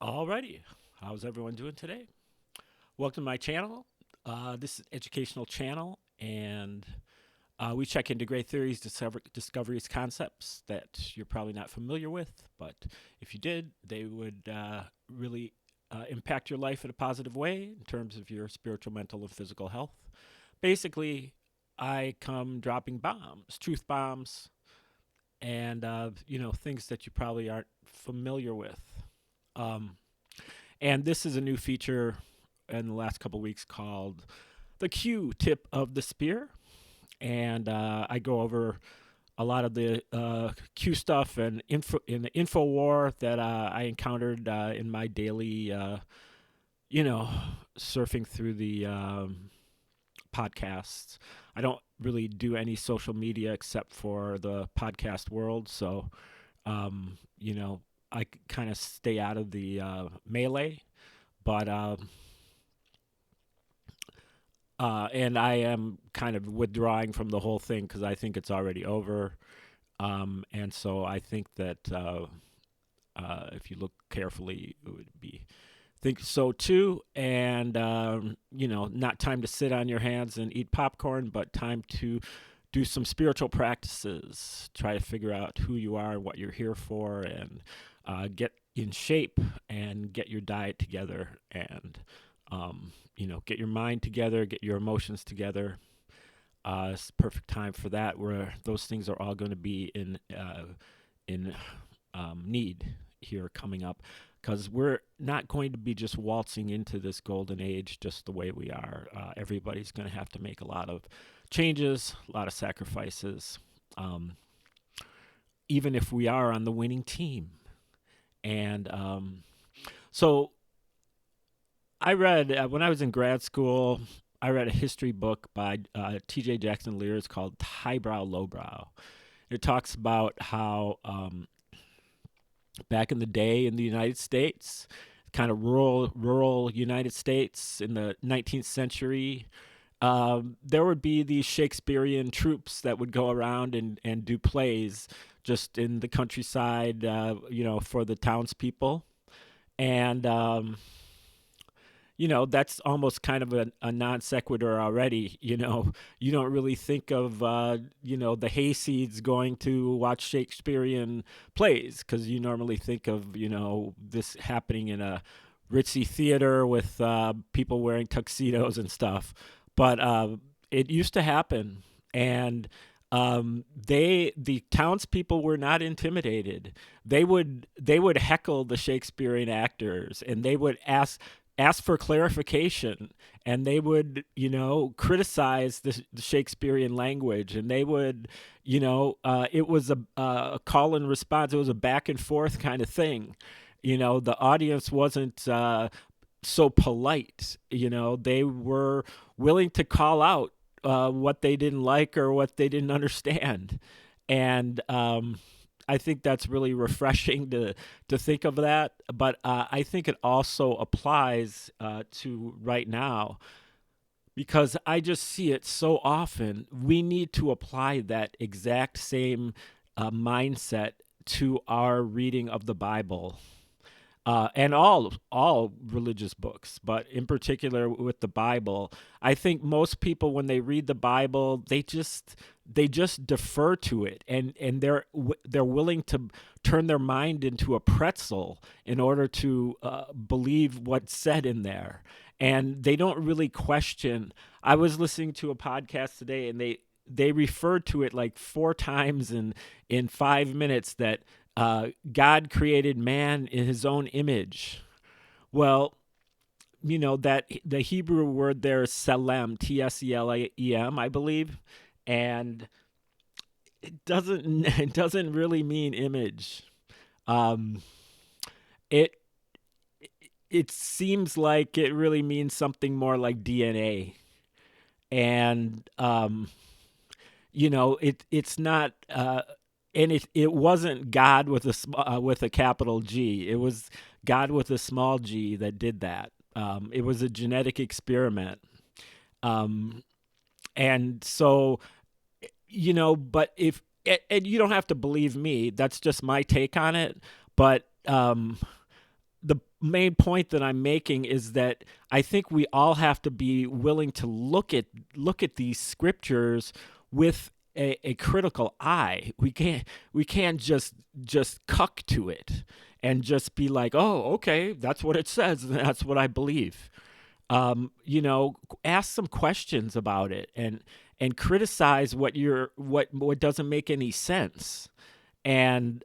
Alrighty, how's everyone doing today? Welcome to my channel. This is an educational channel, and we check into great theories, discoveries, concepts that you're probably not familiar with, but if you did, they would really impact your life in a positive way in terms of your spiritual, mental, and physical health. Basically, I come dropping bombs, truth bombs, and things that you probably aren't familiar with. Um, And this is a new feature in the last couple of weeks called the Q tip of the spear. And I go over a lot of the Q stuff and in the info war that I encountered in my daily, you know, surfing through the podcasts. I don't really do any social media except for the podcast world. So, I kind of stay out of the melee, but and I am kind of withdrawing from the whole thing because I think it's already over. And so I think that if you look carefully, it would be think so too. And not time to sit on your hands and eat popcorn, but time to do some spiritual practices. Try to figure out who you are and what you're here for, and get in shape and get your diet together, and get your mind together, get your emotions together. It's the perfect time for that, where those things are all going to be in need here coming up, because we're not going to be just waltzing into this golden age just the way we are. Everybody's going to have to make a lot of changes, a lot of sacrifices, even if we are on the winning team. And so I read, when I was in grad school, I read a history book by T.J. Jackson Lear. It's called Highbrow, Lowbrow. It talks about how back in the day in the United States, kind of rural United States in the 19th century, there would be these Shakespearean troupes that would go around and do plays just in the countryside, for the townspeople. And that's almost kind of a non sequitur already. You don't really think of, the hayseeds going to watch Shakespearean plays, because you normally think of, this happening in a ritzy theater with people wearing tuxedos and stuff. But it used to happen. And the townspeople were not intimidated. They would heckle the Shakespearean actors, and they would ask for clarification, and they would criticize the Shakespearean language, and they would it was a call and response. It was a back and forth kind of thing. The audience wasn't so polite. They were willing to call out what they didn't like or what they didn't understand. And I think that's really refreshing to think of that. But I think it also applies to right now, because I just see it so often. We need to apply that exact same mindset to our reading of the Bible. And all religious books, but in particular with the Bible. I think most people, when they read the Bible, they just defer to it, and they're willing to turn their mind into a pretzel in order to believe what's said in there, and they don't really question. I was listening to a podcast today, and they referred to it like 4 times in 5 minutes, that God created man in his own image. Well, that the Hebrew word there is selem, Tselem, I believe, and it doesn't really mean image. Um, it it seems like it really means something more like DNA, and it's not. And it wasn't God with with a capital G. It was God with a small g that did that. It was a genetic experiment. Um, and so, but if and you don't have to believe me, that's just my take on it. But the main point that I'm making is that I think we all have to be willing to look at these scriptures with a critical eye. We can't just cuck to it and just be like, oh, okay, that's what it says, and that's what I believe. Ask some questions about it and criticize what doesn't make any sense. And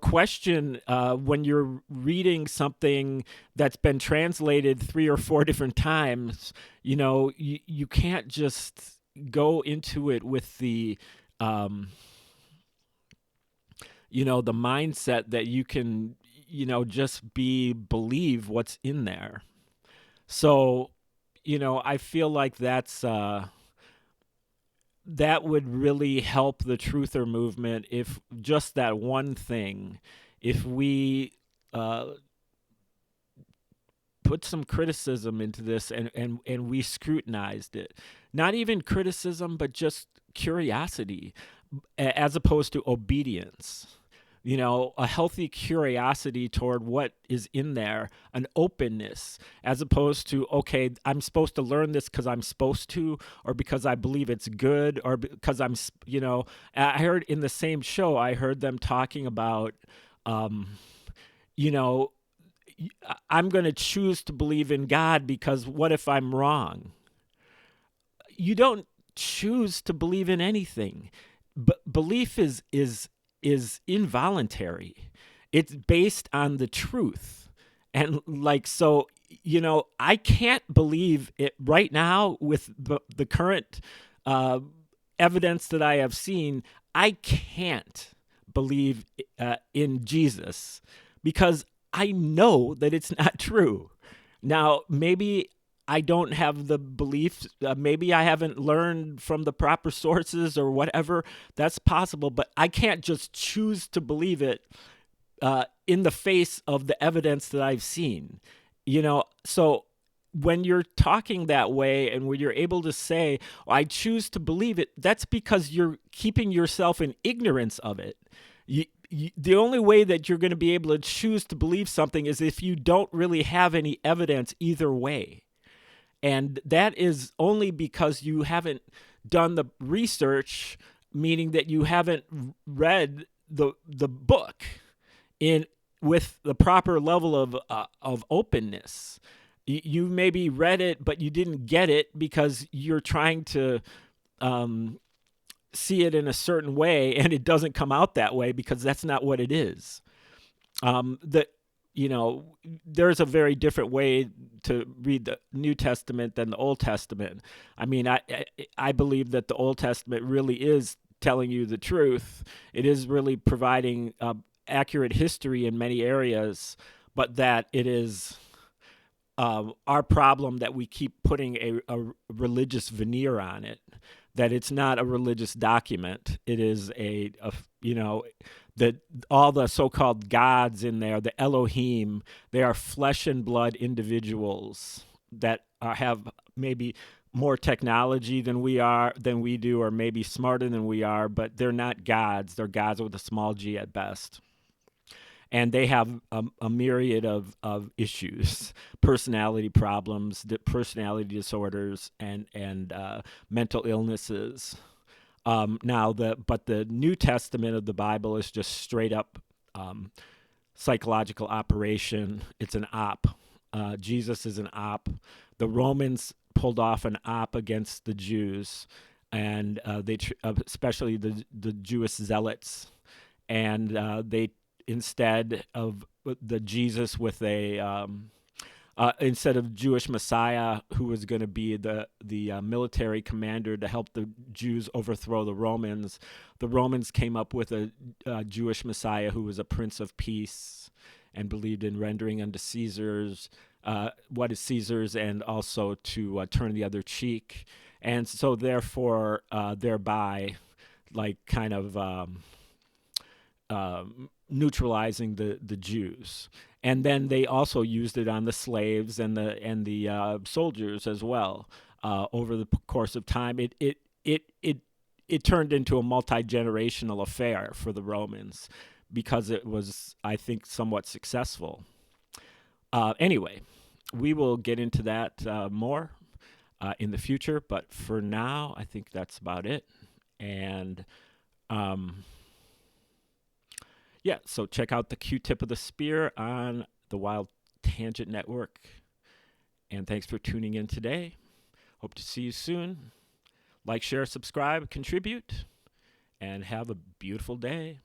question when you're reading something that's been translated 3 or 4 different times. You can't just go into it with the mindset that you can, just believe what's in there. So, I feel like that would really help the truther movement if just that one thing, if we put some criticism into this and we scrutinized it. Not even criticism, but just curiosity as opposed to obedience. A healthy curiosity toward what is in there, an openness, as opposed to, okay, I'm supposed to learn this because I'm supposed to, or because I believe it's good, or because I heard in the same show, I heard them talking about, you know, I'm going to choose to believe in God because what if I'm wrong? You don't choose to believe in anything. Belief is involuntary. It's based on the truth. And I can't believe it right now with the current evidence that I have seen. I can't believe in Jesus because I know that it's not true. Now, maybe I don't have the belief. Maybe I haven't learned from the proper sources or whatever. That's possible, but I can't just choose to believe it in the face of the evidence that I've seen. So when you're talking that way and when you're able to say, I choose to believe it, that's because you're keeping yourself in ignorance of it. The only way that you're going to be able to choose to believe something is if you don't really have any evidence either way. And that is only because you haven't done the research, meaning that you haven't read the book with the proper level of openness. You maybe read it, but you didn't get it because you're trying to see it in a certain way, and it doesn't come out that way because that's not what it is. There's a very different way to read the New Testament than the Old Testament. I mean, I believe that the Old Testament really is telling you the truth. It is really providing accurate history in many areas, but that it is our problem that we keep putting a religious veneer on it, that it's not a religious document. It is that all the so-called gods in there, the Elohim, they are flesh and blood individuals that have maybe more technology than we do, or maybe smarter than we are, but they're not gods. They're gods with a small g at best. And they have a myriad of issues, personality problems, personality disorders, and mental illnesses. But the New Testament of the Bible is just straight up psychological operation. It's an op. Jesus is an op. The Romans pulled off an op against the Jews, and especially the Jewish zealots, and they, instead of the Jesus with instead of Jewish Messiah, who was going to be the military commander to help the Jews overthrow the Romans came up with a Jewish Messiah who was a Prince of Peace and believed in rendering unto Caesar's what is Caesar's, and also to turn the other cheek. And so therefore, thereby, kind of neutralizing the Jews. And then they also used it on the slaves and the soldiers as well. Over the course of time, it turned into a multi-generational affair for the Romans, because it was, I think, somewhat successful. Anyway, we will get into that more in the future, but for now, I think that's about it. And um, yeah, so check out the Q-tip of the spear on the Wild Tangent Network. And thanks for tuning in today. Hope to see you soon. Like, share, subscribe, contribute, and have a beautiful day.